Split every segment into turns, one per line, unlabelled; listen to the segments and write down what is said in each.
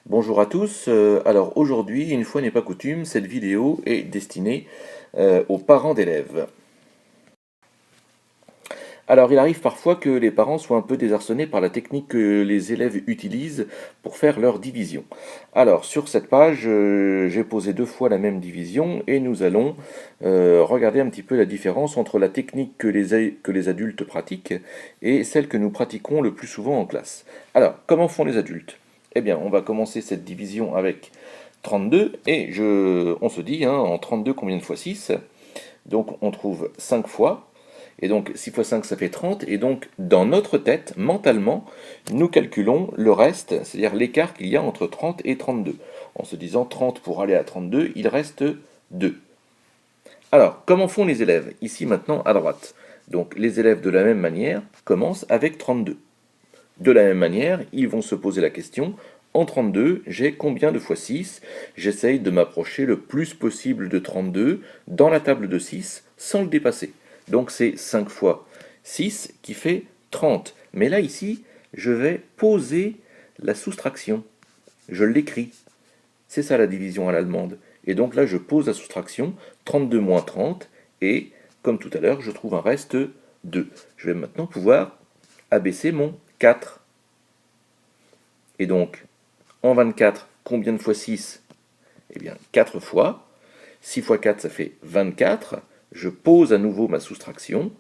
Bonjour à tous, alors aujourd'hui, une fois n'est pas coutume, cette vidéo est destinée aux parents d'élèves. Alors il arrive parfois que les parents soient un peu désarçonnés par la technique que les élèves utilisent pour faire leur division. Alors sur cette page, j'ai posé deux fois la même division et nous allons regarder un petit peu la différence entre la technique que les adultes pratiquent et celle que nous pratiquons le plus souvent en classe. Alors, comment font les adultes? Eh bien, on va commencer cette division avec 32 et on se dit, hein, en 32 combien de fois 6? Donc on trouve 5 fois. Et donc 6 fois 5 ça fait 30. Et donc dans notre tête, mentalement, nous calculons le reste, c'est-à-dire l'écart qu'il y a entre 30 et 32. En se disant 30 pour aller à 32, il reste 2. Alors, comment font les élèves? Ici maintenant à droite. Donc les élèves de la même manière commencent avec 32. De la même manière, ils vont se poser la question, en 32, j'ai combien de fois 6? J'essaye de m'approcher le plus possible de 32 dans la table de 6 sans le dépasser. Donc c'est 5 fois 6 qui fait 30. Mais là, ici, je vais poser la soustraction. Je l'écris. C'est ça la division à l'allemande. Et donc là, je pose la soustraction, 32 moins 30, et comme tout à l'heure, je trouve un reste 2. Je vais maintenant pouvoir abaisser mon 4. Et donc, en 24, combien de fois 6? Eh bien, 4 fois. 6 fois 4, ça fait 24. Je pose à nouveau ma soustraction.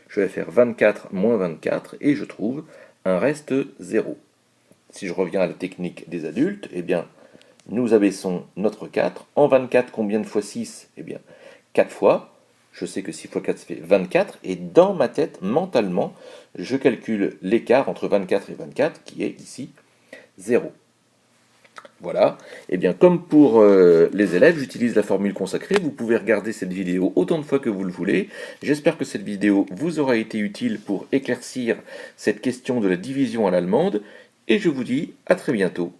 Je vais faire 24 moins 24 et je trouve un reste 0. Si je reviens à la technique des adultes, eh bien, nous abaissons notre 4. En 24, combien de fois 6? Eh bien, 4 fois. Je sais que 6 fois 4, ça fait 24. Et dans ma tête, mentalement, je calcule l'écart entre 24 et 24, qui est ici 0. Voilà. Et bien, comme pour les élèves, j'utilise la formule consacrée. Vous pouvez regarder cette vidéo autant de fois que vous le voulez. J'espère que cette vidéo vous aura été utile pour éclaircir cette question de la division à l'allemande. Et je vous dis à très bientôt.